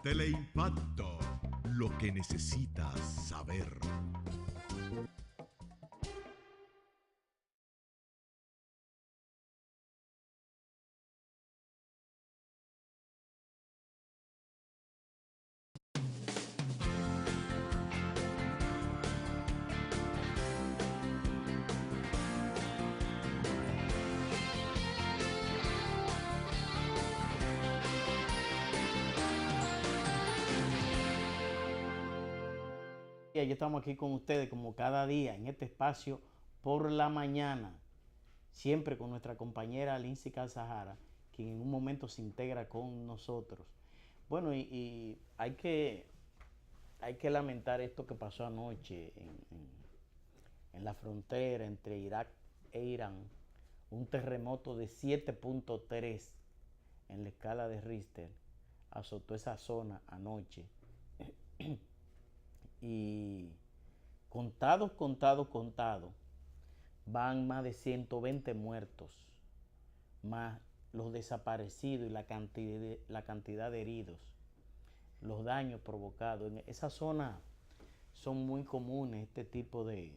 Teleimpacto, lo que necesitas saber. Ya estamos aquí con ustedes como cada día en este espacio por la mañana, siempre con nuestra compañera Lindsay Calzajara, quien en un momento se integra con nosotros. Bueno, y hay que lamentar esto que pasó anoche en la frontera entre Irak e Irán, un terremoto de 7.3 en la escala de Richter azotó esa zona anoche. Y contados, van más de 120 muertos, más los desaparecidos y la cantidad de heridos, los daños provocados. En esa zona son muy comunes este tipo de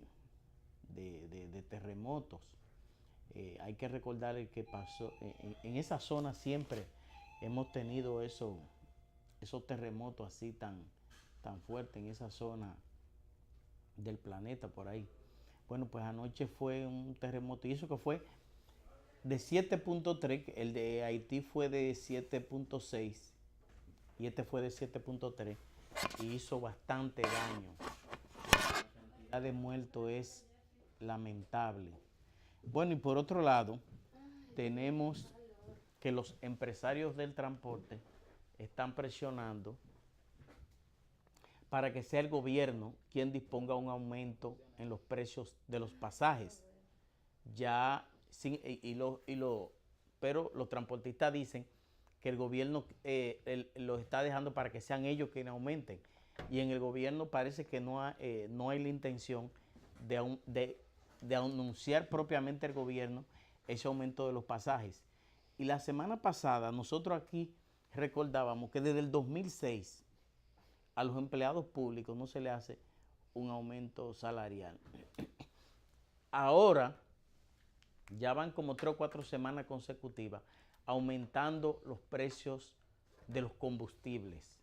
terremotos. Hay que recordar el que pasó. En esa zona siempre hemos tenido esos terremotos así tan fuertes en esa zona del planeta por ahí. Bueno, pues anoche fue un terremoto y eso que fue de 7.3, el de Haití fue de 7.6 y este fue de 7.3 y hizo bastante daño. La cantidad de muertos es lamentable. Bueno, y por otro lado, tenemos que los empresarios del transporte están presionando para que sea el gobierno quien disponga un aumento en los precios de los pasajes. Ya, pero los transportistas dicen que el gobierno los está dejando para que sean ellos quienes aumenten. Y en el gobierno parece que no hay la intención de anunciar propiamente el gobierno ese aumento de los pasajes. Y la semana pasada nosotros aquí recordábamos que desde el 2006 a los empleados públicos no se le hace un aumento salarial. Ahora ya van como 3 o 4 semanas consecutivas aumentando los precios de los combustibles.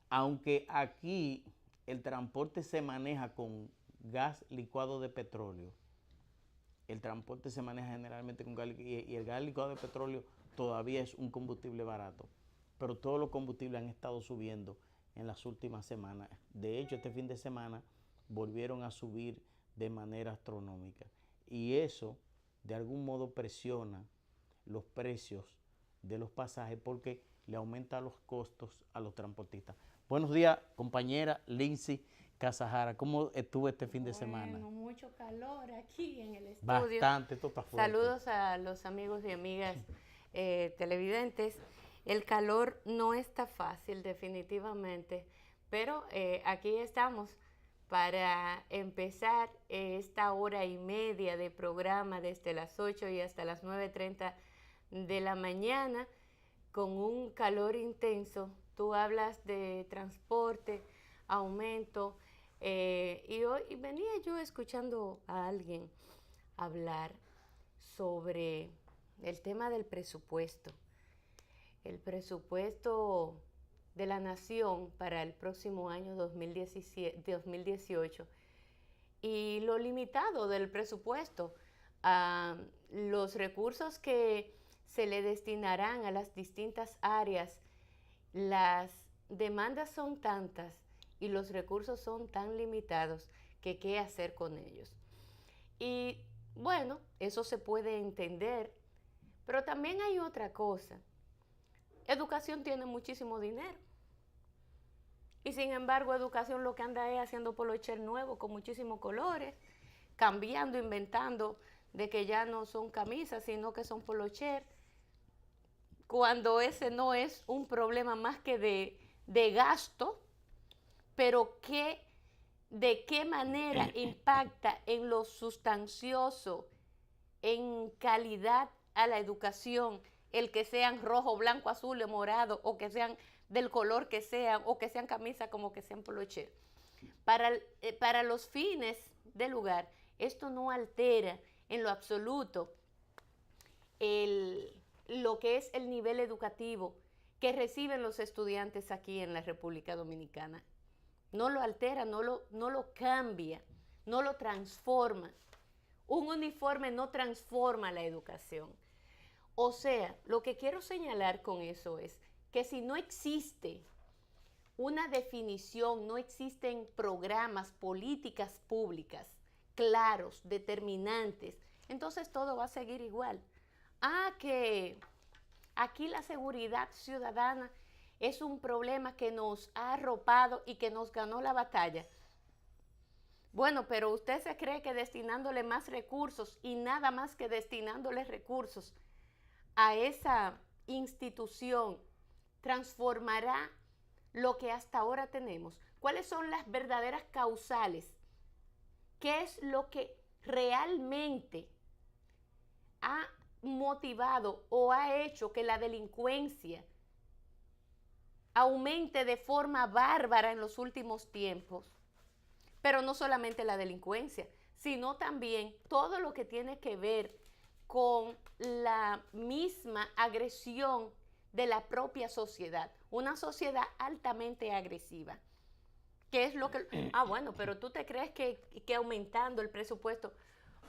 Aunque aquí el transporte se maneja con gas licuado de petróleo, el transporte se maneja generalmente con gas y el gas licuado de petróleo todavía es un combustible barato, pero todos los combustibles han estado subiendo en las últimas semanas. De hecho, este fin de semana volvieron a subir de manera astronómica y eso de algún modo presiona los precios de los pasajes porque le aumenta los costos a los transportistas. Buenos días, compañera Lindsay Calzajara. ¿Cómo estuvo este fin de semana? Bueno, mucho calor aquí en el estudio. Bastante, esto está fuerte. Saludos a los amigos y amigas televidentes. El calor no está fácil definitivamente, pero aquí estamos para empezar esta hora y media de programa desde las 8 y hasta las 9:30 de la mañana con un calor intenso. Tú hablas de transporte, aumento, y hoy venía yo escuchando a alguien hablar sobre el tema del presupuesto. El presupuesto de la nación para el próximo año 2018 y lo limitado del presupuesto, a los recursos que se le destinarán a las distintas áreas. Las demandas son tantas y los recursos son tan limitados que qué hacer con ellos. Y bueno, eso se puede entender, pero también hay otra cosa. Educación tiene muchísimo dinero. Y sin embargo, educación lo que anda es haciendo polocher nuevo con muchísimos colores, cambiando, inventando de que ya no son camisas, sino que son polocher, cuando ese no es un problema más que de gasto, pero de qué manera impacta en lo sustancioso, en calidad a la educación, el que sean rojo, blanco, azul o morado, o que sean del color que sean, o que sean camisas como que sean polocher. Para los fines del lugar, esto no altera en lo absoluto lo que es el nivel educativo que reciben los estudiantes aquí en la República Dominicana. No lo altera, no lo cambia, no lo transforma. Un uniforme no transforma la educación. O sea, lo que quiero señalar con eso es que si no existe una definición, no existen programas, políticas públicas claros, determinantes, entonces todo va a seguir igual. Que aquí la seguridad ciudadana es un problema que nos ha arropado y que nos ganó la batalla. Bueno, pero usted se cree que destinándole más recursos y nada más que destinándole recursos a esa institución transformará lo que hasta ahora tenemos. ¿Cuáles son las verdaderas causales? ¿Qué es lo que realmente ha motivado o ha hecho que la delincuencia aumente de forma bárbara en los últimos tiempos? Pero no solamente la delincuencia, sino también todo lo que tiene que ver con la misma agresión de la propia sociedad, una sociedad altamente agresiva. ¿Qué es lo que...? Bueno, pero tú te crees que aumentando el presupuesto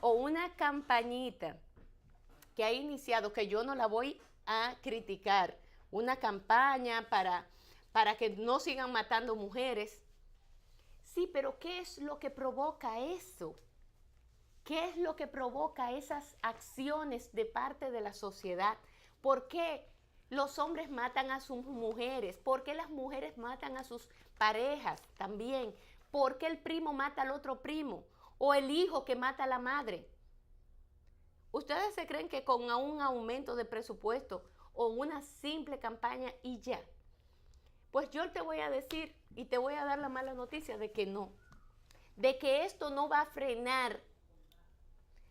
o una campañita que ha iniciado, que yo no la voy a criticar, una campaña para que no sigan matando mujeres. Sí, pero ¿qué es lo que provoca eso? ¿Qué es lo que provoca esas acciones de parte de la sociedad? ¿Por qué los hombres matan a sus mujeres? ¿Por qué las mujeres matan a sus parejas también? ¿Por qué el primo mata al otro primo? ¿O el hijo que mata a la madre? ¿Ustedes se creen que con un aumento de presupuesto o una simple campaña y ya? Pues yo te voy a decir y te voy a dar la mala noticia de que no. De que esto no va a frenar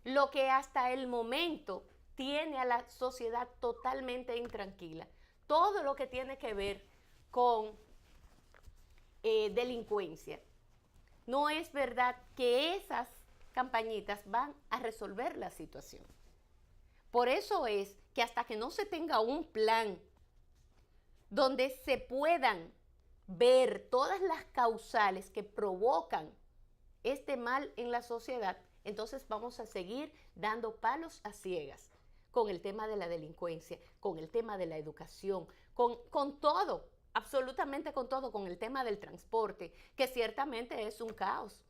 lo que hasta el momento tiene a la sociedad totalmente intranquila. Todo lo que tiene que ver con delincuencia. No es verdad que esas campañitas van a resolver la situación. Por eso es que hasta que no se tenga un plan donde se puedan ver todas las causales que provocan este mal en la sociedad, entonces vamos a seguir dando palos a ciegas con el tema de la delincuencia, con el tema de la educación, con todo, absolutamente con todo, con el tema del transporte, que ciertamente es un caos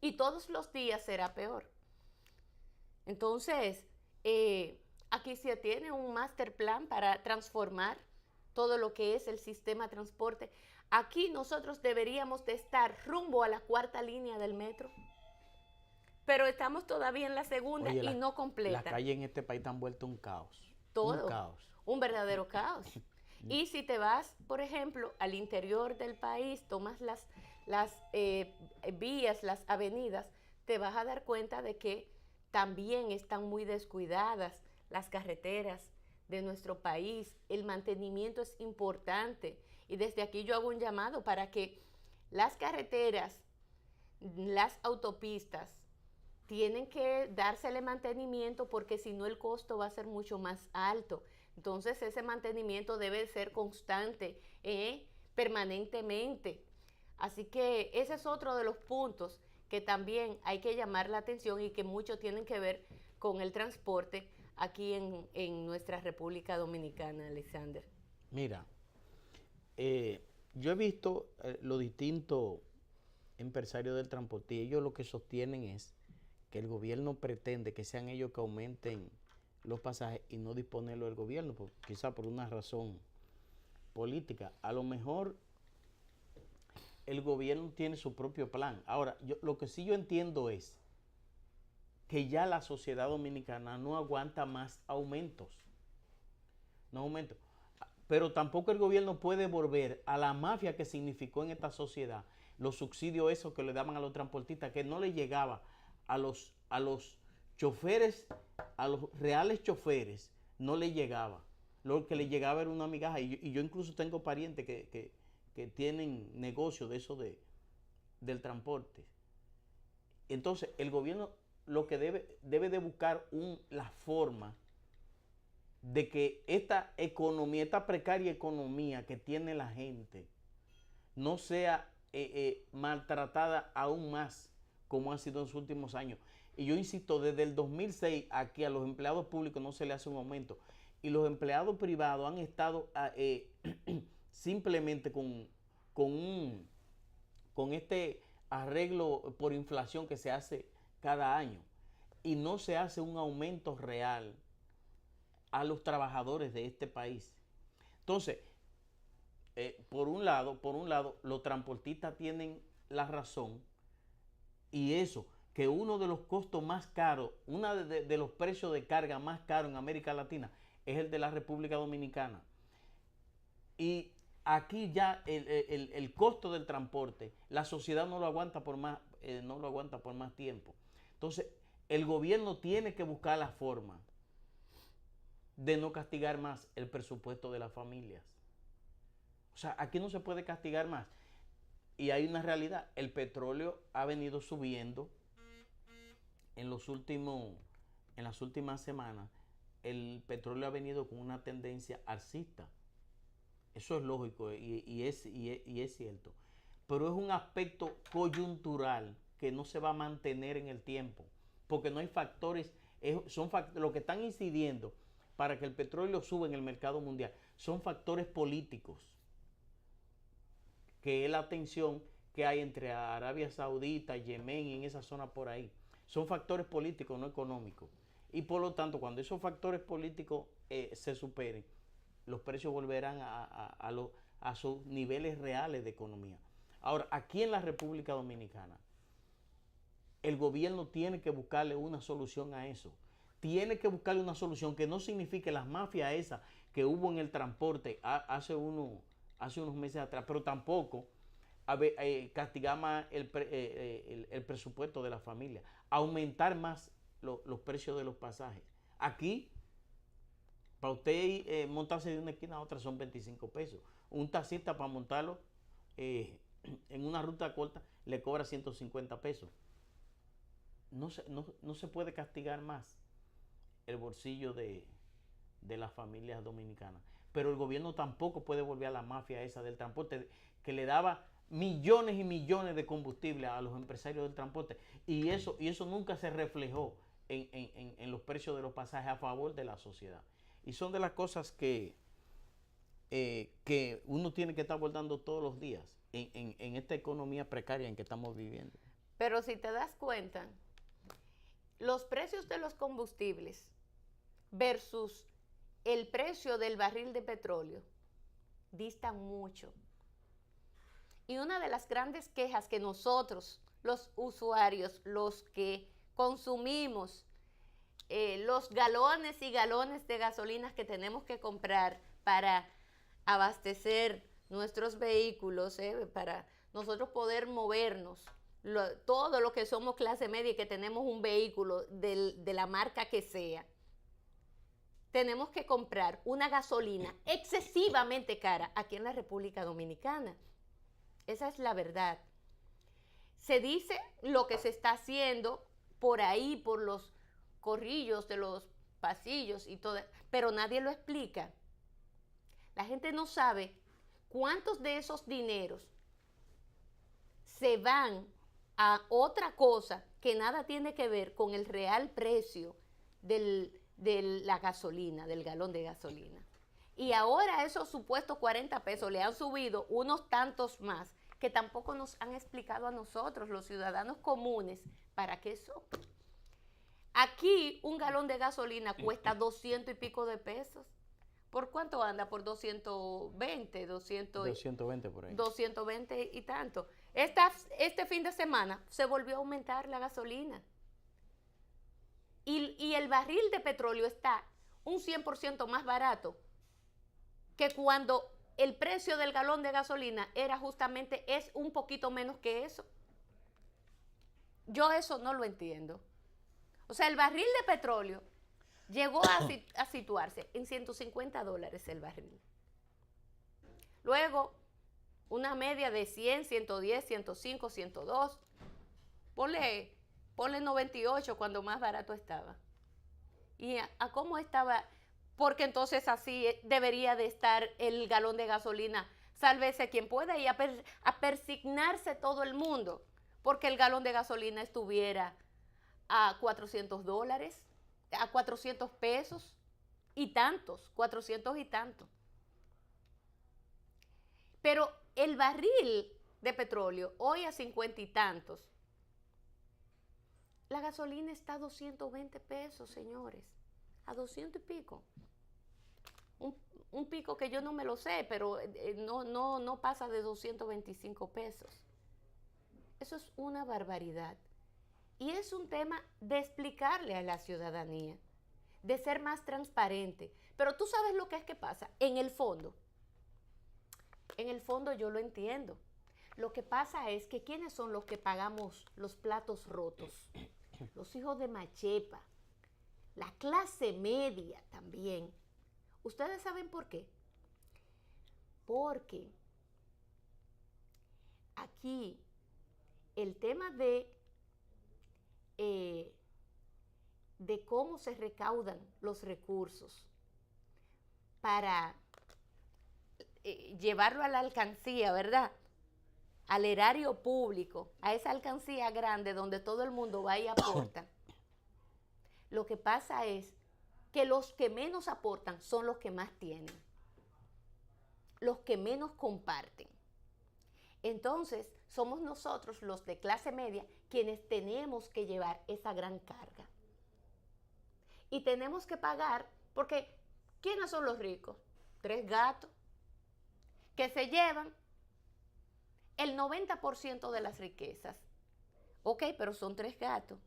y todos los días será peor. Entonces, aquí se tiene un master plan para transformar todo lo que es el sistema de transporte. Aquí nosotros deberíamos de estar rumbo a la 4ª línea del metro, pero estamos todavía en la 2ª y no completa. Las calles en este país han vuelto un caos. Todo. Un caos. Un verdadero caos. Y si te vas, por ejemplo, al interior del país, tomas las vías, las avenidas, te vas a dar cuenta de que también están muy descuidadas las carreteras de nuestro país. El mantenimiento es importante. Y desde aquí yo hago un llamado para que las carreteras, las autopistas, tienen que dársele mantenimiento porque si no el costo va a ser mucho más alto. Entonces ese mantenimiento debe ser constante, permanentemente. Así que ese es otro de los puntos que también hay que llamar la atención y que mucho tienen que ver con el transporte aquí en nuestra República Dominicana, Alexander. Mira, yo he visto los distintos empresarios del transporte y ellos lo que sostienen es que el gobierno pretende que sean ellos que aumenten los pasajes y no disponerlo el gobierno, quizá por una razón política. A lo mejor el gobierno tiene su propio plan. Ahora, lo que sí yo entiendo es que ya la sociedad dominicana no aguanta más aumentos. No aumentos. Pero tampoco el gobierno puede volver a la mafia que significó en esta sociedad los subsidios esos que le daban a los transportistas, que no le llegaba a los choferes, a los reales choferes, no le llegaba. lo que le llegaba era una migaja. Y yo incluso tengo parientes que tienen negocio de eso del transporte. Entonces, el gobierno lo que debe de buscar la forma de que esta economía, esta precaria economía que tiene la gente, no sea maltratada aún más como ha sido en los últimos años. Y yo insisto, desde el 2006 aquí a los empleados públicos no se le hace un aumento. Y los empleados privados han estado simplemente con este arreglo por inflación que se hace cada año. Y no se hace un aumento real a los trabajadores de este país. Entonces, por un lado, los transportistas tienen la razón, y eso, que uno de los costos más caros, uno de los precios de carga más caros en América Latina es el de la República Dominicana. Y aquí ya el costo del transporte, la sociedad no lo aguanta por más tiempo. Entonces, el gobierno tiene que buscar la forma de no castigar más el presupuesto de las familias. O sea, aquí no se puede castigar más. Y hay una realidad, el petróleo ha venido subiendo en las últimas semanas. El petróleo ha venido con una tendencia alcista. Eso es lógico y es cierto. Pero es un aspecto coyuntural que no se va a mantener en el tiempo, porque no hay factores, lo que están incidiendo para que el petróleo suba en el mercado mundial son factores políticos, que es la tensión que hay entre Arabia Saudita, Yemen y en esa zona por ahí. Son factores políticos, no económicos. Y por lo tanto, cuando esos factores políticos se superen, los precios volverán a sus niveles reales de economía. Ahora, aquí en la República Dominicana, el gobierno tiene que buscarle una solución a eso. Tiene que buscarle una solución que no signifique las mafias esas que hubo en el transporte hace unos meses atrás, pero tampoco castigar más el presupuesto de la familia, aumentar más los precios de los pasajes. Aquí, para usted montarse de una esquina a otra son 25 pesos. Un taxista para montarlo en una ruta corta le cobra 150 pesos. No se puede castigar más el bolsillo de las familias dominicanas. Pero el gobierno tampoco puede volver a la mafia esa del transporte que le daba millones y millones de combustible a los empresarios del transporte. Y eso nunca se reflejó en los precios de los pasajes a favor de la sociedad. Y son de las cosas que uno tiene que estar abordando todos los días en esta economía precaria en que estamos viviendo. Pero si te das cuenta, los precios de los combustibles versus el precio del barril de petróleo distan mucho. Y una de las grandes quejas que nosotros, los usuarios, los que consumimos los galones y galones de gasolinas que tenemos que comprar para abastecer nuestros vehículos, para nosotros poder movernos, todo lo que somos clase media y que tenemos un vehículo de la marca que sea, tenemos que comprar una gasolina excesivamente cara aquí en la República Dominicana. Esa es la verdad. Se dice lo que se está haciendo por ahí, por los corrillos de los pasillos y todo, pero nadie lo explica. La gente no sabe cuántos de esos dineros se van a otra cosa que nada tiene que ver con el real precio de la gasolina, del galón de gasolina. Y ahora esos supuestos 40 pesos le han subido unos tantos más que tampoco nos han explicado a nosotros, los ciudadanos comunes, para qué son. Aquí un galón de gasolina cuesta 200 y pico de pesos. ¿Por cuánto anda? Por 220, 220 por ahí. 220 y tanto. Este fin de semana se volvió a aumentar la gasolina. Y el barril de petróleo está un 100% más barato que cuando el precio del galón de gasolina es un poquito menos que eso. Yo eso no lo entiendo. O sea, el barril de petróleo llegó a situarse en $150 el barril. Luego, una media de 100, 110, 105, 102. Ponle 98 cuando más barato estaba. ¿Y a cómo estaba? Porque entonces así debería de estar el galón de gasolina. Sálvese quien pueda y a persignarse todo el mundo. Porque el galón de gasolina estuviera a $400, a 400 pesos y tantos, 400 y tantos. Pero el barril de petróleo, hoy a 50 y tantos, la gasolina está a 220 pesos, señores, a 200 y pico. Un pico que yo no me lo sé, pero no pasa de 225 pesos. Eso es una barbaridad. Y es un tema de explicarle a la ciudadanía, de ser más transparente. Pero tú sabes lo que es que pasa. En el fondo yo lo entiendo. Lo que pasa es que ¿quiénes son los que pagamos los platos rotos? Los hijos de Machepa, la clase media también. ¿Ustedes saben por qué? Porque aquí el tema de cómo se recaudan los recursos para llevarlo a la alcancía, ¿verdad? Al erario público, a esa alcancía grande donde todo el mundo va y aporta. Lo que pasa es que los que menos aportan son los que más tienen, los que menos comparten. Entonces, somos nosotros, los de clase media, quienes tenemos que llevar esa gran carga. Y tenemos que pagar, porque ¿quiénes son los ricos? 3 gatos que se llevan el 90% de las riquezas. Ok, pero son 3 gatos.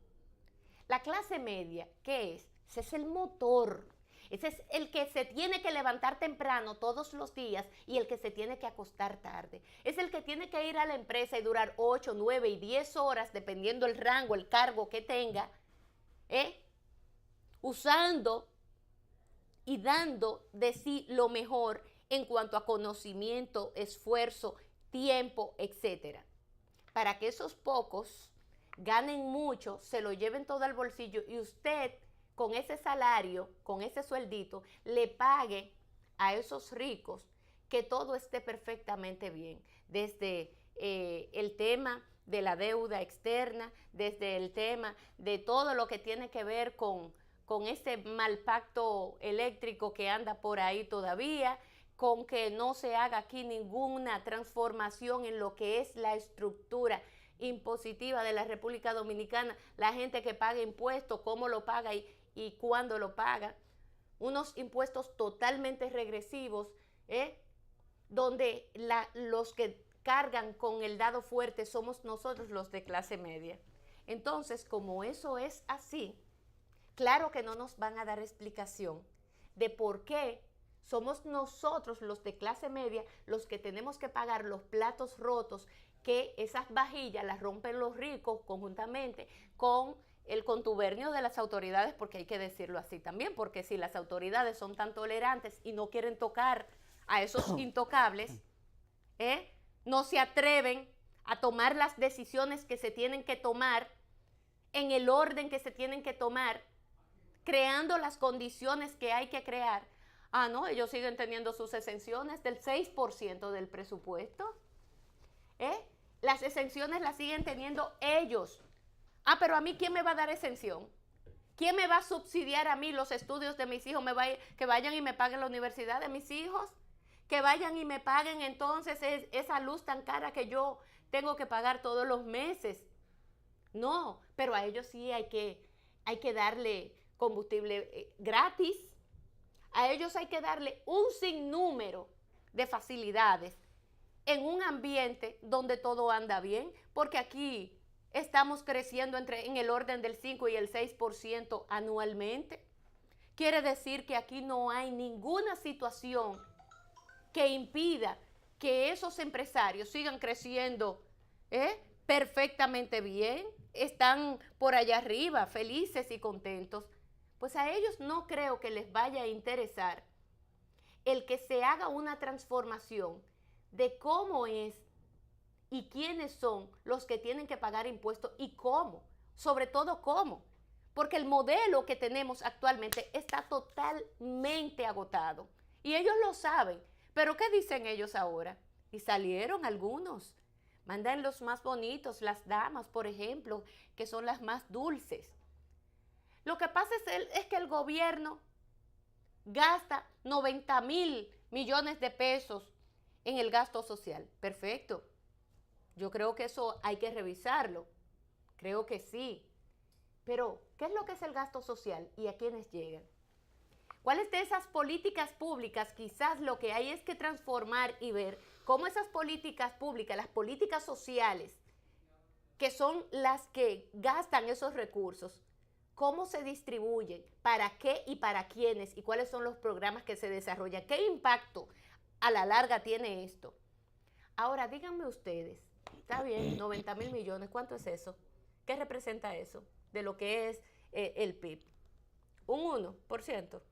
La clase media, ¿qué es? Ese es el motor. Ese es el que se tiene que levantar temprano todos los días y el que se tiene que acostar tarde. Es el que tiene que ir a la empresa y durar 8, 9 y 10 horas, dependiendo el rango, el cargo que tenga, usando y dando de sí lo mejor en cuanto a conocimiento, esfuerzo, tiempo, etcétera. Para que esos pocos ganen mucho, se lo lleven todo al bolsillo y usted con ese salario, con ese sueldito, le pague a esos ricos que todo esté perfectamente bien. Desde el tema de la deuda externa, desde el tema de todo lo que tiene que ver con ese mal pacto eléctrico que anda por ahí todavía, con que no se haga aquí ninguna transformación en lo que es la estructura impositiva de la República Dominicana, la gente que paga impuestos, cómo lo paga y cuándo lo paga, unos impuestos totalmente regresivos, donde los que cargan con el dado fuerte somos nosotros los de clase media. Entonces, como eso es así, claro que no nos van a dar explicación de por qué somos nosotros los de clase media los que tenemos que pagar los platos rotos, que esas vajillas las rompen los ricos conjuntamente con el contubernio de las autoridades, porque hay que decirlo así también, porque si las autoridades son tan tolerantes y no quieren tocar a esos intocables, no se atreven a tomar las decisiones que se tienen que tomar en el orden que se tienen que tomar, creando las condiciones que hay que crear. Ah, no, ellos siguen teniendo sus exenciones del 6% del presupuesto. Las exenciones las siguen teniendo ellos. Ah, pero a mí, ¿quién me va a dar exención? ¿Quién me va a subsidiar a mí los estudios de mis hijos? Que vayan y me paguen la universidad de mis hijos. Que vayan y me paguen entonces esa luz tan cara que yo tengo que pagar todos los meses. No, pero a ellos sí hay que darle combustible gratis. A ellos hay que darle un sinnúmero de facilidades en un ambiente donde todo anda bien, porque aquí estamos creciendo en el orden del 5 y el 6% anualmente. Quiere decir que aquí no hay ninguna situación que impida que esos empresarios sigan creciendo perfectamente bien, están por allá arriba, felices y contentos. pues a ellos no creo que les vaya a interesar el que se haga una transformación de cómo es y quiénes son los que tienen que pagar impuestos y cómo, sobre todo cómo, porque el modelo que tenemos actualmente está totalmente agotado y ellos lo saben, pero ¿qué dicen ellos ahora? Y salieron algunos, mandan los más bonitos, las damas, por ejemplo, que son las más dulces. Lo que pasa es que el gobierno gasta 90,000 millones de pesos en el gasto social. Perfecto. Yo creo que eso hay que revisarlo. Creo que sí. Pero, ¿qué es lo que es el gasto social y a quiénes llegan? ¿Cuáles de esas políticas públicas? Quizás lo que hay es que transformar y ver cómo esas políticas públicas, las políticas sociales, que son las que gastan esos recursos, cómo se distribuyen, para qué y para quiénes y cuáles son los programas que se desarrollan, qué impacto a la larga tiene esto. Ahora, díganme ustedes, está bien, 90,000 millones, ¿cuánto es eso? ¿Qué representa eso de lo que es el PIB? Un 1%.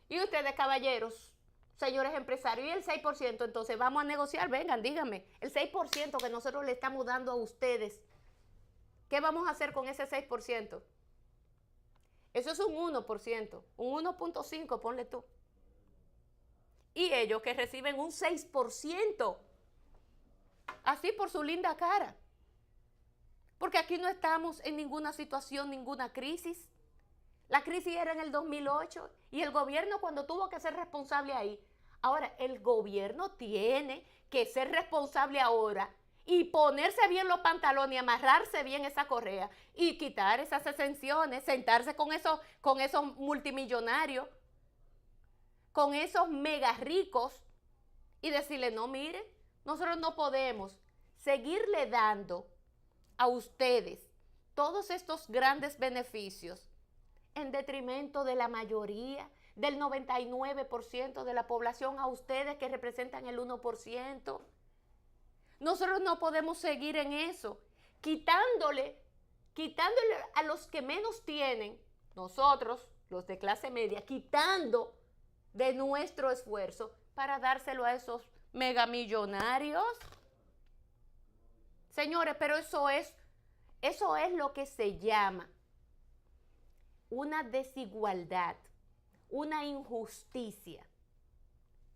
Y ustedes, caballeros, señores empresarios, y el 6%, entonces vamos a negociar, vengan, díganme, el 6% que nosotros le estamos dando a ustedes, ¿qué vamos a hacer con ese 6%? Eso es un 1%, un 1.5, ponle tú. Y ellos que reciben un 6%, así por su linda cara. Porque aquí no estamos en ninguna situación, ninguna crisis. La crisis era en el 2008 y el gobierno cuando tuvo que ser responsable ahí. Ahora, el gobierno tiene que ser responsable ahora y ponerse bien los pantalones y amarrarse bien esa correa y quitar esas exenciones, sentarse con esos multimillonarios, con esos mega ricos y decirle, no, mire, nosotros no podemos seguirle dando a ustedes todos estos grandes beneficios en detrimento de la mayoría, del 99% de la población, a ustedes que representan el 1%. Nosotros no podemos seguir en eso, quitándole a los que menos tienen, nosotros, los de clase media, quitando de nuestro esfuerzo para dárselo a esos megamillonarios. Señores, pero eso es lo que se llama una desigualdad, una injusticia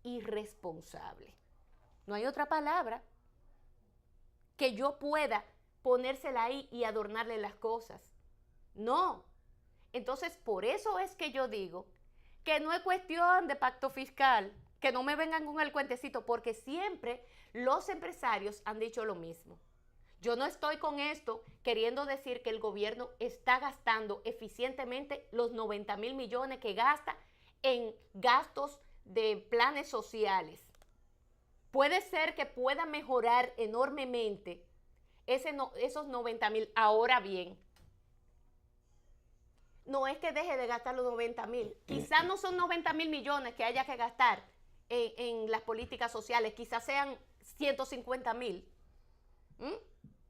irresponsable. No hay otra palabra que yo pueda ponérsela ahí y adornarle las cosas. No. Entonces, por eso es que yo digo que no es cuestión de pacto fiscal, que no me vengan con el cuentecito, porque siempre los empresarios han dicho lo mismo. Yo no estoy con esto queriendo decir que el gobierno está gastando eficientemente los 90,000 millones que gasta en gastos de planes sociales. Puede ser que pueda mejorar enormemente esos 90,000. Ahora bien, no es que deje de gastar los 90,000. Quizás no son 90,000 millones que haya que gastar en las políticas sociales. Quizás sean 150,000.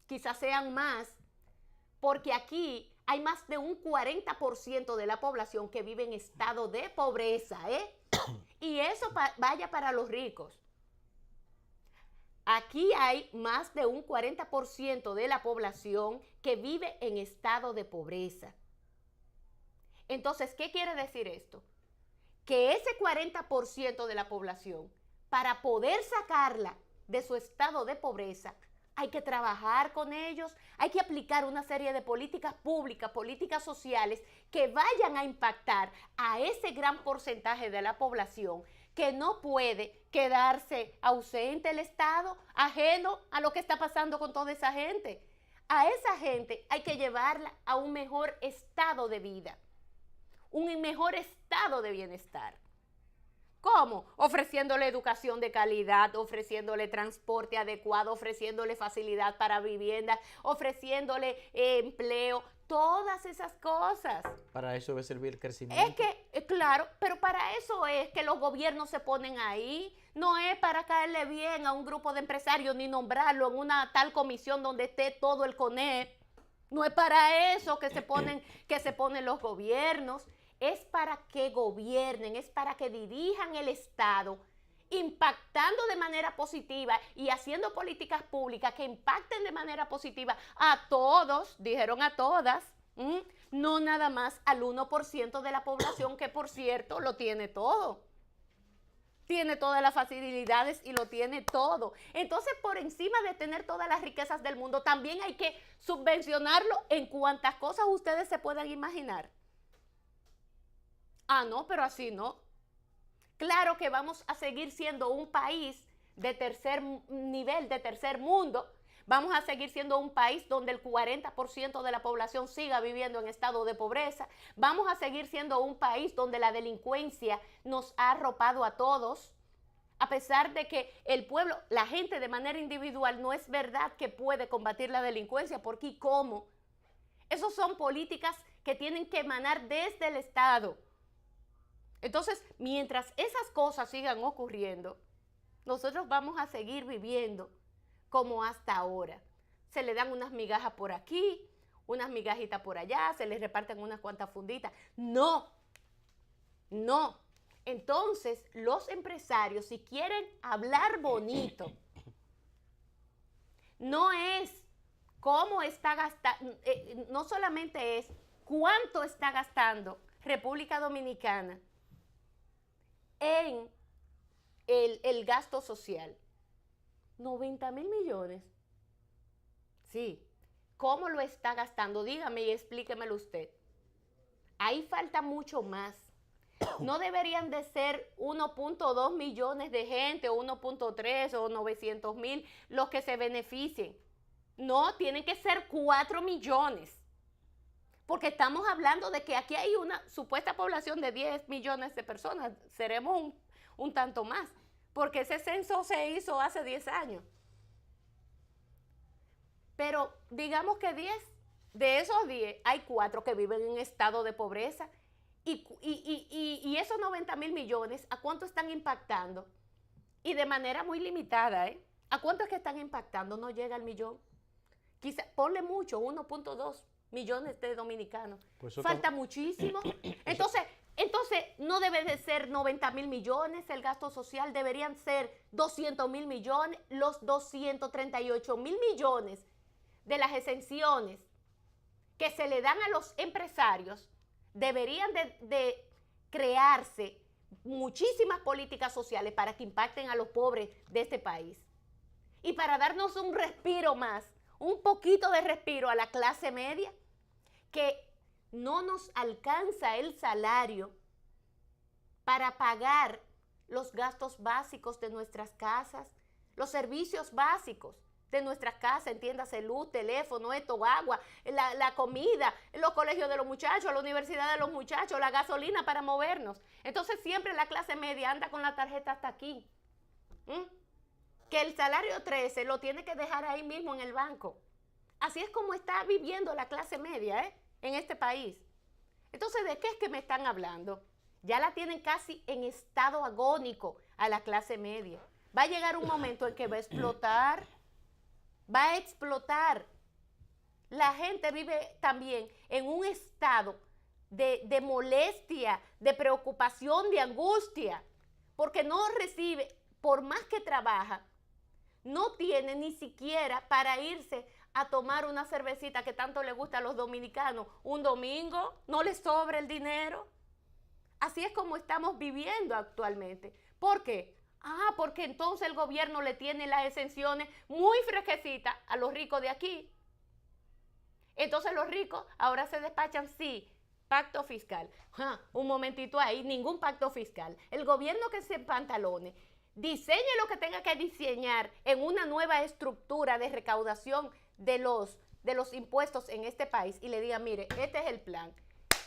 Quizás sean más, porque aquí hay más de un 40% de la población que vive en estado de pobreza, y eso vaya para los ricos. Aquí hay más de un 40% de la población que vive en estado de pobreza. Entonces, ¿qué quiere decir esto? Que ese 40% de la población, para poder sacarla de su estado de pobreza, hay que trabajar con ellos, hay que aplicar una serie de políticas públicas, políticas sociales que vayan a impactar a ese gran porcentaje de la población que no puede quedarse ausente el Estado, ajeno a lo que está pasando con toda esa gente. A esa gente hay que llevarla a un mejor estado de vida, un mejor estado de bienestar. ¿Cómo? Ofreciéndole educación de calidad, ofreciéndole transporte adecuado, ofreciéndole facilidad para vivienda, ofreciéndole empleo, todas esas cosas. Para eso debe servir el crecimiento. Es que, claro, pero para eso es que los gobiernos se ponen ahí. No es para caerle bien a un grupo de empresarios ni nombrarlo en una tal comisión donde esté todo el CONEP. No es para eso que se ponen los gobiernos. Es para que gobiernen, es para que dirijan el Estado, impactando de manera positiva y haciendo políticas públicas que impacten de manera positiva a todos, dijeron a todas, no nada más al 1% de la población, que por cierto lo tiene todo. Tiene todas las facilidades y lo tiene todo. Entonces, por encima de tener todas las riquezas del mundo, también hay que subvencionarlo en cuantas cosas ustedes se puedan imaginar. Ah, no, pero así no. Claro que vamos a seguir siendo un país de tercer nivel, de tercer mundo. Vamos a seguir siendo un país donde el 40% de la población siga viviendo en estado de pobreza. Vamos a seguir siendo un país donde la delincuencia nos ha arropado a todos. A pesar de que el pueblo, la gente de manera individual, no es verdad que puede combatir la delincuencia, porque ¿y cómo? Esas son políticas que tienen que emanar desde el Estado. Entonces, mientras esas cosas sigan ocurriendo, nosotros vamos a seguir viviendo como hasta ahora. Se le dan unas migajas por aquí, unas migajitas por allá, se les reparten unas cuantas funditas. No, no. Entonces, los empresarios, si quieren hablar bonito, no es cómo está gastando, no solamente es cuánto está gastando República Dominicana en el gasto social. 90,000 millones. Sí. ¿Cómo lo está gastando? Dígame y explíquemelo usted. Ahí falta mucho más. No deberían de ser 1.2 millones de gente, o 1.3 o 900,000 los que se beneficien. No, tienen que ser 4 millones. Porque estamos hablando de que aquí hay una supuesta población de 10 millones de personas. Seremos un tanto más, porque ese censo se hizo hace 10 años. Pero digamos que 10, de esos 10, hay 4 que viven en estado de pobreza. Y esos 90,000 millones, ¿a cuánto están impactando? Y de manera muy limitada, ¿eh? ¿A cuánto es que están impactando? No llega al millón. Quizá, ponle mucho, 1.2 millones de dominicanos. Pues falta muchísimo. Entonces, no debe de ser 90,000 millones el gasto social, deberían ser 200,000 millones, los 238,000 millones de las exenciones que se le dan a los empresarios, deberían de crearse muchísimas políticas sociales para que impacten a los pobres de este país. Y para darnos un respiro más, un poquito de respiro a la clase media, que no nos alcanza el salario para pagar los gastos básicos de nuestras casas, los servicios básicos de nuestras casas, entiéndase luz, teléfono, agua, la comida, los colegios de los muchachos, la universidad de los muchachos, la gasolina para movernos. Entonces siempre la clase media anda con la tarjeta hasta aquí. Que el salario 13 lo tiene que dejar ahí mismo en el banco. Así es como está viviendo la clase media, en este país. Entonces, ¿de qué es que me están hablando? Ya la tienen casi en estado agónico a la clase media. Va a llegar un momento en que va a explotar. Va a explotar. La gente vive también en un estado de molestia, de preocupación, de angustia, porque no recibe, por más que trabaja, no tiene ni siquiera para irse a tomar una cervecita que tanto le gusta a los dominicanos un domingo, no les sobra el dinero. Así es como estamos viviendo actualmente. ¿Por qué? Porque entonces el gobierno le tiene las exenciones muy fresquecitas a los ricos de aquí. Entonces los ricos ahora se despachan, sí, pacto fiscal. Un momentito ahí, ningún pacto fiscal. El gobierno que se empantalones, diseñe lo que tenga que diseñar en una nueva estructura de recaudación de los impuestos en este país y le diga, mire, este es el plan.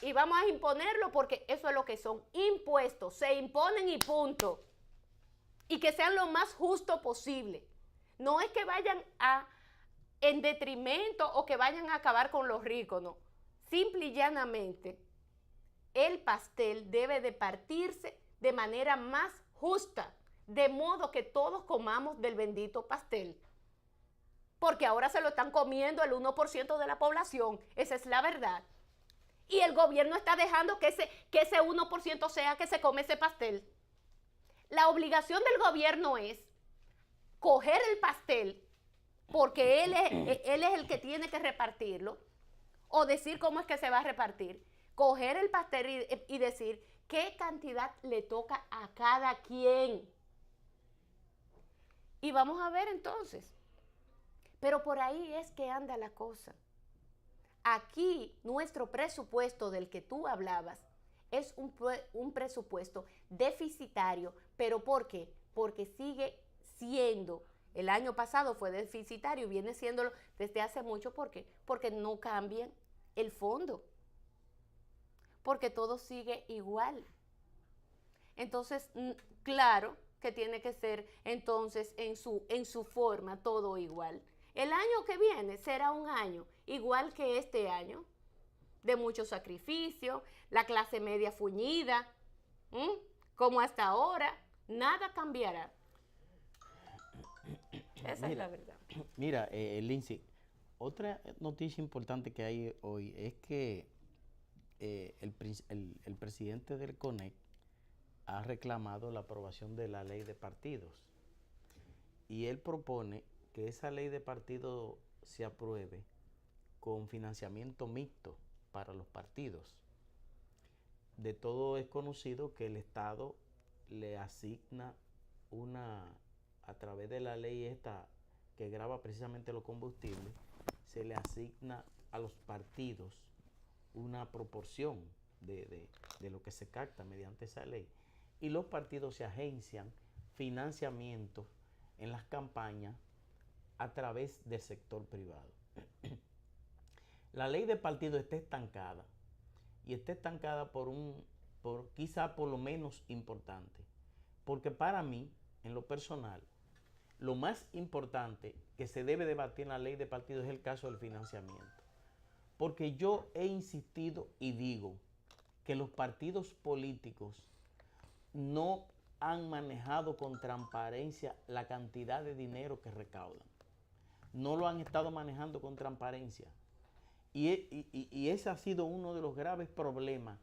Y vamos a imponerlo porque eso es lo que son impuestos. Se imponen y punto. Y que sean lo más justo posible. No es que vayan en detrimento o que vayan a acabar con los ricos, no. Simple y llanamente, el pastel debe de partirse de manera más justa, de modo que todos comamos del bendito pastel. porque ahora se lo están comiendo el 1% de la población, esa es la verdad. Y el gobierno está dejando que ese 1% sea que se come ese pastel. La obligación del gobierno es coger el pastel, porque él es el que tiene que repartirlo, o decir cómo es que se va a repartir. Coger el pastel y decir qué cantidad le toca a cada quien. Y vamos a ver entonces. Pero por ahí es que anda la cosa. Aquí nuestro presupuesto del que tú hablabas es un presupuesto deficitario. ¿Pero por qué? Porque sigue siendo, el año pasado fue deficitario y viene siéndolo desde hace mucho. ¿Por qué? Porque no cambian el fondo. Porque todo sigue igual. Entonces, claro que tiene que ser entonces en su forma todo igual. El año que viene será un año igual que este año, de mucho sacrificio, la clase media fuñida, como hasta ahora, nada cambiará. Esa es la verdad. Mira, Lindsay, otra noticia importante que hay hoy es que el presidente del CONEC ha reclamado la aprobación de la ley de partidos y él propone que esa ley de partidos se apruebe con financiamiento mixto para los partidos. De todo es conocido que el Estado le asigna a través de la ley esta que grava precisamente los combustibles, se le asigna a los partidos una proporción de lo que se capta mediante esa ley. Y los partidos se agencian financiamientos en las campañas a través del sector privado. La ley de partidos está estancada, y está estancada quizá por lo menos importante, porque para mí, en lo personal, lo más importante que se debe debatir en la ley de partidos es el caso del financiamiento, porque yo he insistido y digo que los partidos políticos no han manejado con transparencia la cantidad de dinero que recaudan. No lo han estado manejando con transparencia. Y ese ha sido uno de los graves problemas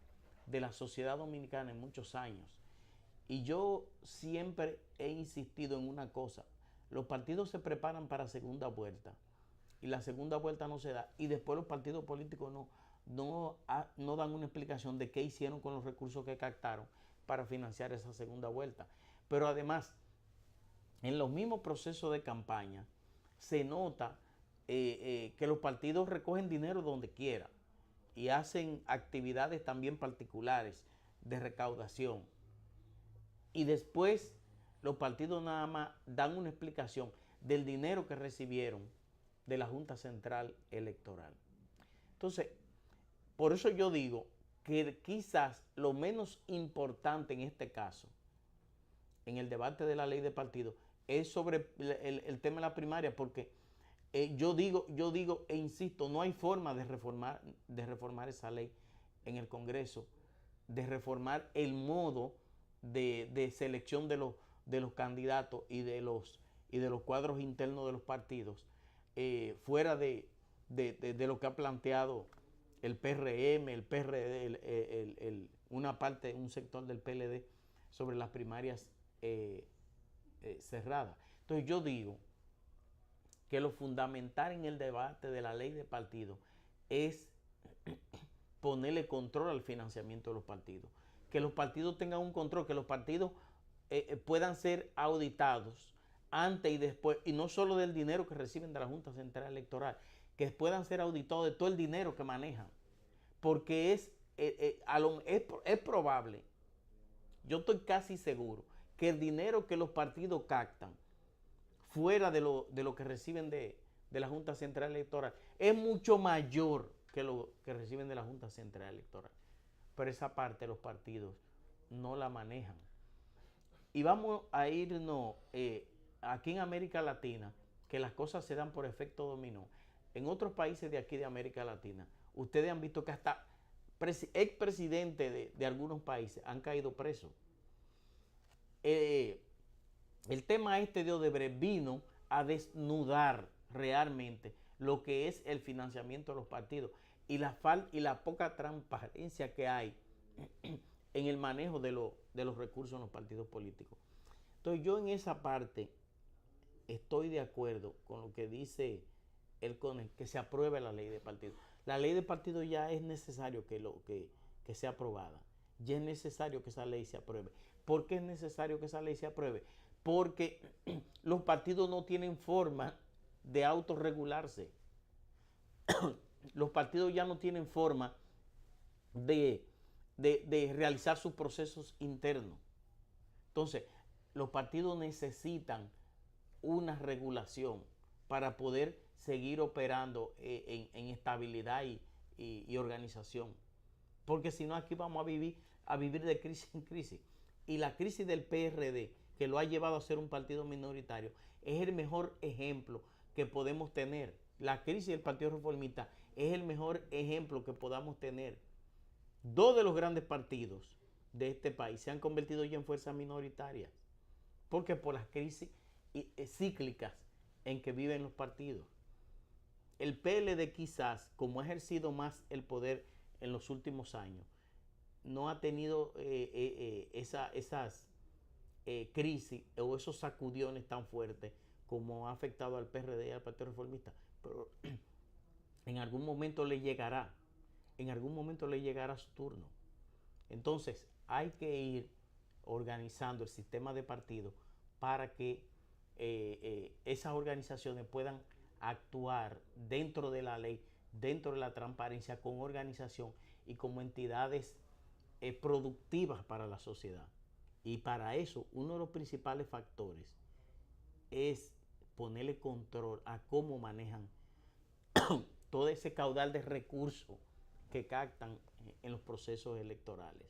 de la sociedad dominicana en muchos años. Y yo siempre he insistido en una cosa: los partidos se preparan para segunda vuelta y la segunda vuelta no se da, y después los partidos políticos no dan una explicación de qué hicieron con los recursos que captaron para financiar esa segunda vuelta. Pero además, en los mismos procesos de campaña se nota que los partidos recogen dinero donde quiera y hacen actividades también particulares de recaudación, y después los partidos nada más dan una explicación del dinero que recibieron de la Junta Central Electoral. Entonces, por eso yo digo que quizás lo menos importante en este caso, en el debate de la ley de partidos, es sobre el tema de la primaria, porque yo digo e insisto, no hay forma de reformar esa ley en el Congreso, de reformar el modo de selección de los candidatos y de los cuadros internos de los partidos, fuera de lo que ha planteado el PRM, el PRD, un sector del PLD sobre las primarias cerradas. Entonces yo digo que lo fundamental en el debate de la ley de partidos es ponerle control al financiamiento de los partidos, que los partidos tengan un control, que los partidos puedan ser auditados antes y después, y no solo del dinero que reciben de la Junta Central Electoral, que puedan ser auditados de todo el dinero que manejan, porque es probable, yo estoy casi seguro, que el dinero que los partidos captan fuera de lo que reciben de la Junta Central Electoral es mucho mayor que lo que reciben de la Junta Central Electoral. Pero esa parte los partidos no la manejan. Y vamos a irnos aquí en América Latina, que las cosas se dan por efecto dominó. En otros países de aquí de América Latina, ustedes han visto que hasta expresidentes de algunos países han caído presos. El tema de Odebrecht vino a desnudar realmente lo que es el financiamiento de los partidos y la poca transparencia que hay en el manejo de los recursos en los partidos políticos. Entonces yo en esa parte estoy de acuerdo con lo que dice el CONE, que se apruebe la ley de partidos. La ley de partidos ya es necesario que sea aprobada. Ya es necesario que esa ley se apruebe. ¿Por qué es necesario que esa ley se apruebe? Porque los partidos no tienen forma de autorregularse. Los partidos ya no tienen forma de realizar sus procesos internos. Entonces, los partidos necesitan una regulación para poder seguir operando en estabilidad y organización. Porque si no, aquí vamos a vivir de crisis en crisis. Y la crisis del PRD, que lo ha llevado a ser un partido minoritario, es el mejor ejemplo que podemos tener. La crisis del Partido Reformista es el mejor ejemplo que podamos tener. Dos de los grandes partidos de este país se han convertido ya en fuerzas minoritarias. Porque por las crisis cíclicas en que viven los partidos. El PLD quizás, como ha ejercido más el poder en los últimos años, no ha tenido esas crisis o esos sacudiones tan fuertes como ha afectado al PRD y al Partido Reformista. Pero en algún momento le llegará su turno. Entonces hay que ir organizando el sistema de partidos para que esas organizaciones puedan actuar dentro de la ley, dentro de la transparencia, con organización y como entidades productivas para la sociedad. Y para eso, uno de los principales factores es ponerle control a cómo manejan todo ese caudal de recursos que captan en los procesos electorales.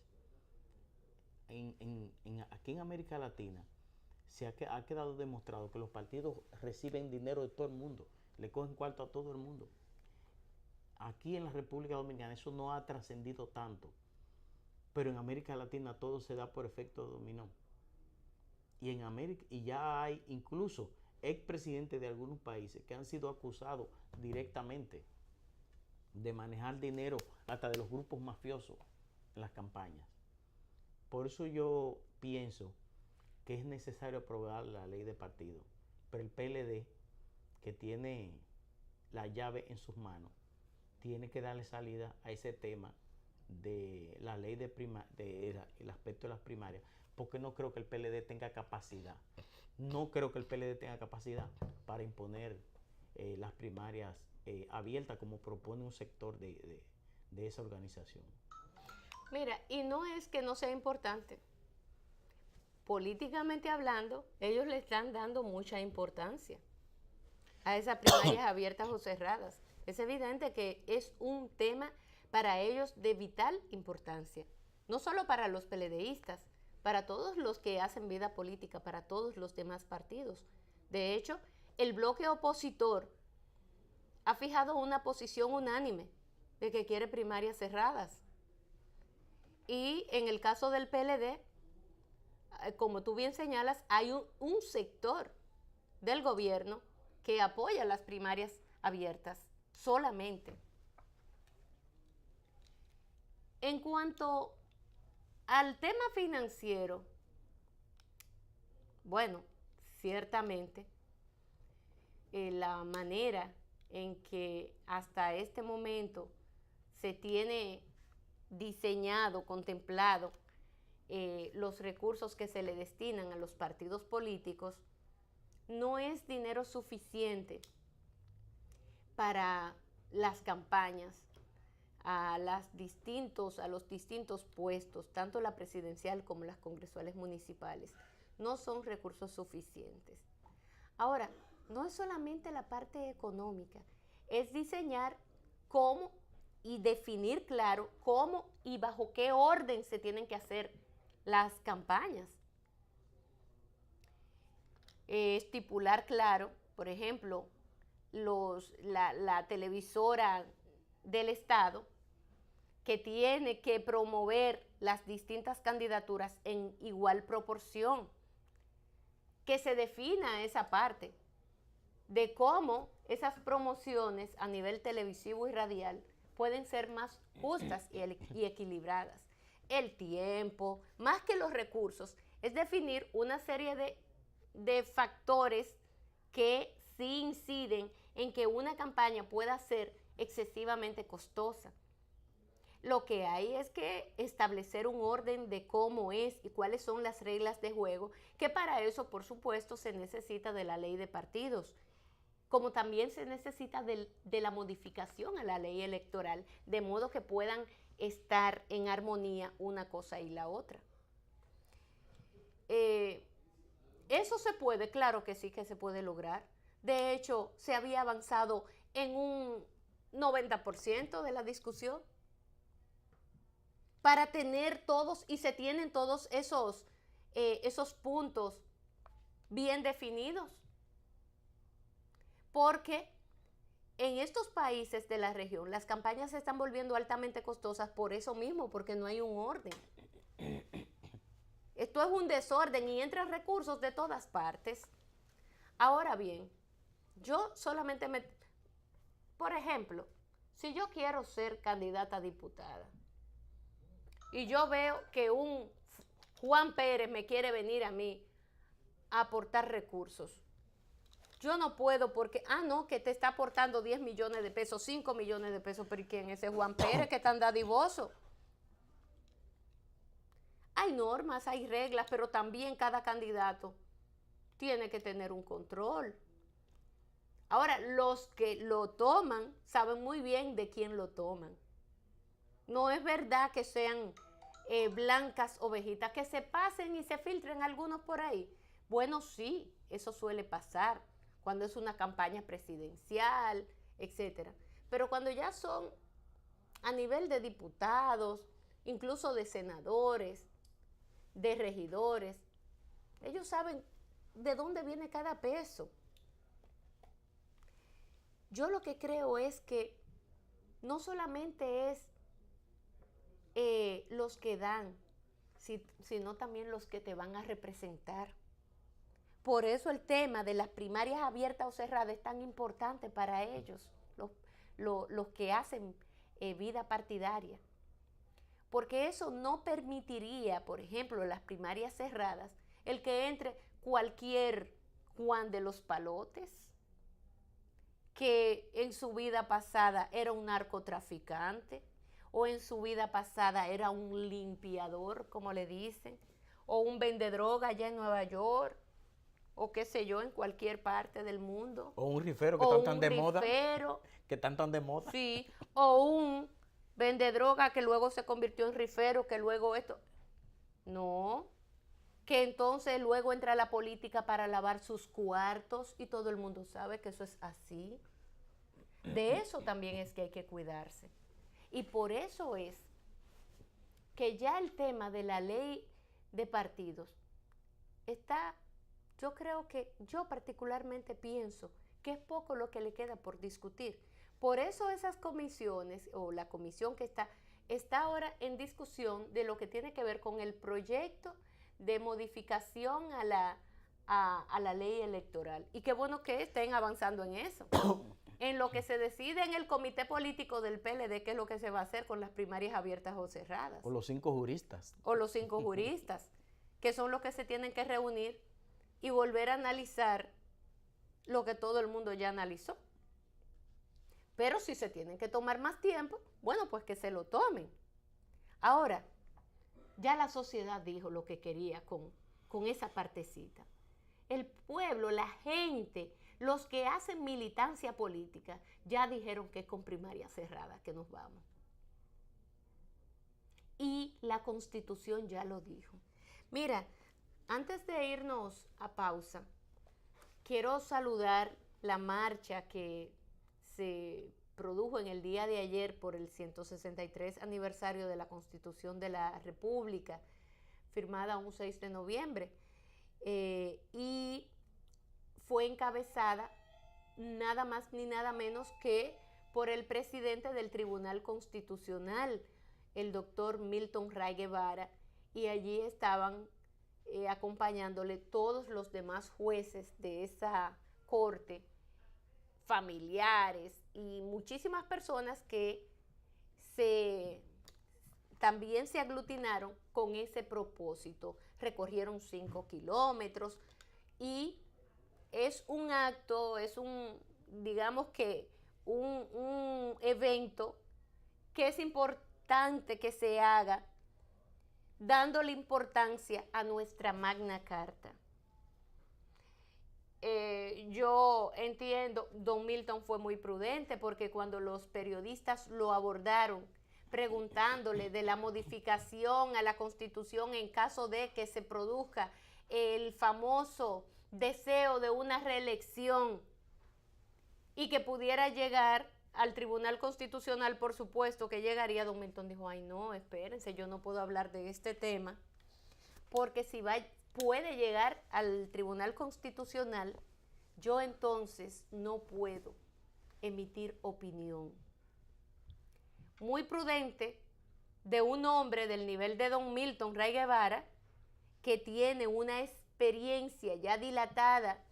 Aquí en América Latina ha quedado demostrado que los partidos reciben dinero de todo el mundo, le cogen cuarto a todo el mundo. Aquí en la República Dominicana eso no ha trascendido tanto, pero en América Latina todo se da por efecto dominó. Y ya hay incluso expresidentes de algunos países que han sido acusados directamente de manejar dinero hasta de los grupos mafiosos en las campañas. Por eso yo pienso que es necesario aprobar la ley de partido. Pero el PLD, que tiene la llave en sus manos, tiene que darle salida a ese tema de la ley el aspecto de las primarias, porque no creo que el PLD tenga capacidad. No creo que el PLD tenga capacidad para imponer las primarias abiertas como propone un sector de esa organización. Mira, y no es que no sea importante. Políticamente hablando, ellos le están dando mucha importancia a esas primarias abiertas o cerradas. Es evidente que es un tema para ellos de vital importancia, no solo para los PLDistas, para todos los que hacen vida política, para todos los demás partidos. De hecho, el bloque opositor ha fijado una posición unánime de que quiere primarias cerradas. Y en el caso del PLD, como tú bien señalas, hay un sector del gobierno que apoya las primarias abiertas solamente. En cuanto al tema financiero, bueno, ciertamente la manera en que hasta este momento se tiene diseñado, contemplado los recursos que se le destinan a los partidos políticos, no es dinero suficiente para las campañas, a los distintos puestos, tanto la presidencial como las congresuales municipales. No son recursos suficientes. Ahora, no es solamente la parte económica, es diseñar cómo y definir claro cómo y bajo qué orden se tienen que hacer las campañas. Estipular claro, por ejemplo, la televisora del Estado que tiene que promover las distintas candidaturas en igual proporción, que se defina esa parte de cómo esas promociones a nivel televisivo y radial pueden ser más justas y equilibradas. El tiempo, más que los recursos, es definir una serie de factores que sí inciden en que una campaña pueda ser excesivamente costosa. Lo que hay es que establecer un orden de cómo es y cuáles son las reglas de juego, que para eso, por supuesto, se necesita de la ley de partidos, como también se necesita de la modificación a la ley electoral, de modo que puedan estar en armonía una cosa y la otra. Eso se puede, claro que sí que se puede lograr. De hecho, se había avanzado en un 90% de la discusión para tener todos, y se tienen todos esos puntos bien definidos. Porque en estos países de la región las campañas se están volviendo altamente costosas por eso mismo, porque no hay un orden. Esto es un desorden y entran recursos de todas partes. Ahora bien, yo solamente por ejemplo, si yo quiero ser candidata a diputada y yo veo que un Juan Pérez me quiere venir a mí a aportar recursos, yo no puedo porque, no, que te está aportando 10 millones de pesos, 5 millones de pesos, pero ¿y quién es ese Juan Pérez que es tan dadivoso? Hay normas, hay reglas, pero también cada candidato tiene que tener un control. Ahora, los que lo toman saben muy bien de quién lo toman. No es verdad que sean blancas ovejitas, que se pasen y se filtren algunos por ahí. Bueno, sí, eso suele pasar cuando es una campaña presidencial, etcétera. Pero cuando ya son a nivel de diputados, incluso de senadores, de regidores, ellos saben de dónde viene cada peso. Yo lo que creo es que no solamente es los que dan, sino también los que te van a representar. Por eso el tema de las primarias abiertas o cerradas es tan importante para ellos, los que hacen vida partidaria. Porque eso no permitiría, por ejemplo, en las primarias cerradas, el que entre cualquier Juan de los Palotes, que en su vida pasada era un narcotraficante, o en su vida pasada era un limpiador, como le dicen, o un vendedroga allá en Nueva York, o qué sé yo, en cualquier parte del mundo. O un rifero que están tan de moda. Que están tan de moda. Sí, o un vendedroga que luego se convirtió en rifero, que luego esto. No, que entonces luego entra a la política para lavar sus cuartos y todo el mundo sabe que eso es así. De eso también es que hay que cuidarse. Y por eso es que ya el tema de la ley de partidos está, yo particularmente pienso que es poco lo que le queda por discutir. Por eso esas comisiones, o la comisión que está ahora en discusión de lo que tiene que ver con el proyecto de modificación a la ley electoral. Y qué bueno que estén avanzando en eso. En lo que se decide en el comité político del PLD, qué es lo que se va a hacer con las primarias abiertas o cerradas. O los 5 juristas. O los 5 juristas, que son los que se tienen que reunir y volver a analizar lo que todo el mundo ya analizó. Pero si se tienen que tomar más tiempo, bueno, pues que se lo tomen. Ahora, ya la sociedad dijo lo que quería con esa partecita. El pueblo, la gente, los que hacen militancia política, ya dijeron que es con primaria cerrada que nos vamos. Y la Constitución ya lo dijo. Mira, antes de irnos a pausa, quiero saludar la marcha que se produjo en el día de ayer por el 163 aniversario de la Constitución de la República, firmada un 6 de noviembre, y fue encabezada nada más ni nada menos que por el presidente del Tribunal Constitucional, el doctor Milton Ray Guevara, y allí estaban acompañándole todos los demás jueces de esa corte familiares y muchísimas personas que también se aglutinaron con ese propósito. Recorrieron 5 kilómetros y es un acto, digamos que un evento que es importante que se haga dándole importancia a nuestra Magna Carta. Yo entiendo, don Milton fue muy prudente porque cuando los periodistas lo abordaron preguntándole de la modificación a la Constitución en caso de que se produzca el famoso deseo de una reelección y que pudiera llegar al Tribunal Constitucional, por supuesto que llegaría, don Milton dijo, ay no, espérense, yo no puedo hablar de este tema, porque si puede llegar al Tribunal Constitucional, yo entonces no puedo emitir opinión. Muy prudente de un hombre del nivel de don Milton Ray Guevara, que tiene una experiencia ya dilatada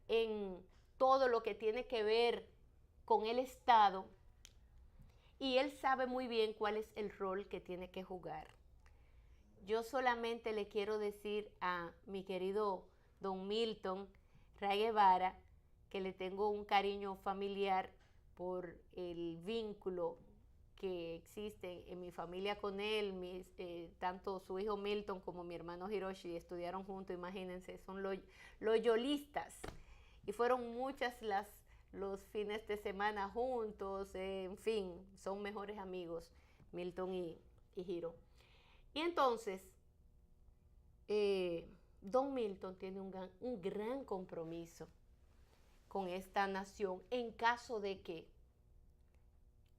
en todo lo que tiene que ver con el Estado, y él sabe muy bien cuál es el rol que tiene que jugar. Yo solamente le quiero decir a mi querido don Milton Ray Guevara que le tengo un cariño familiar por el vínculo que existe en mi familia con él. Tanto su hijo Milton como mi hermano Hiroshi estudiaron juntos, imagínense, son loyolistas y fueron muchas los fines de semana juntos, en fin, son mejores amigos Milton y Hiro. Y entonces, don Milton tiene un gran compromiso con esta nación en caso de que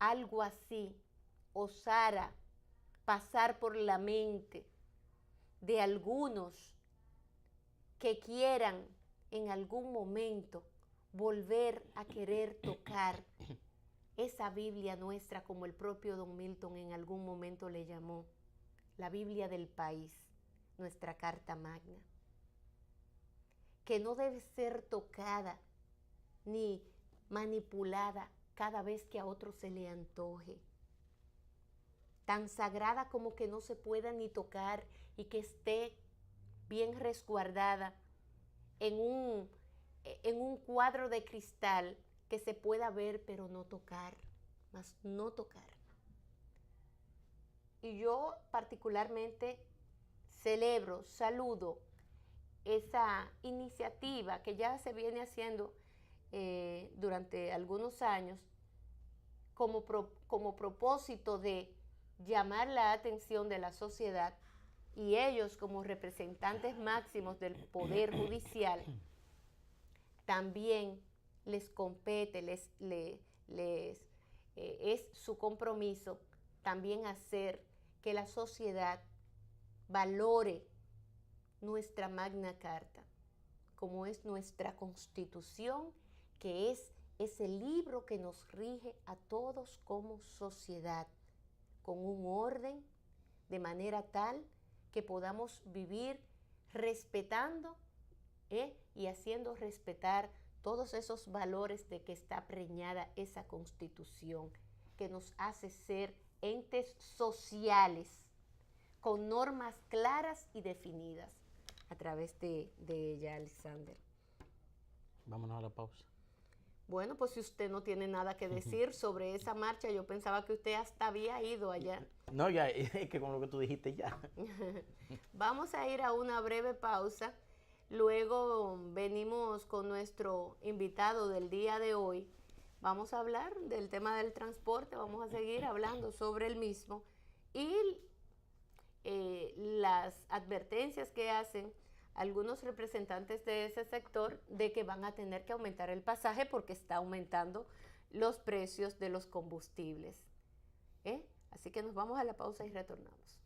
algo así osara pasar por la mente de algunos que quieran en algún momento volver a querer tocar esa Biblia nuestra, como el propio don Milton en algún momento le llamó, la Biblia del país, nuestra Carta Magna, que no debe ser tocada ni manipulada cada vez que a otro se le antoje, tan sagrada como que no se pueda ni tocar y que esté bien resguardada en un cuadro de cristal que se pueda ver pero no tocar, más no tocar. Y yo particularmente celebro, saludo esa iniciativa que ya se viene haciendo durante algunos años como propósito de llamar la atención de la sociedad, y ellos como representantes máximos del Poder Judicial también les compete, es su compromiso también hacer que la sociedad valore nuestra Magna Carta, como es nuestra Constitución, que es ese libro que nos rige a todos como sociedad, con un orden, de manera tal que podamos vivir respetando y haciendo respetar todos esos valores de que está preñada esa Constitución, que nos hace ser entes sociales con normas claras y definidas a través de ella, Alexander. Vámonos a la pausa. Bueno, pues si usted no tiene nada que decir sobre esa marcha, yo pensaba que usted hasta había ido allá. No, ya, es que con lo que tú dijiste ya. Vamos a ir a una breve pausa. Luego venimos con nuestro invitado del día de hoy. Vamos a hablar del tema del transporte, vamos a seguir hablando sobre el mismo y las advertencias que hacen algunos representantes de ese sector de que van a tener que aumentar el pasaje porque está aumentando los precios de los combustibles. Así que nos vamos a la pausa y retornamos.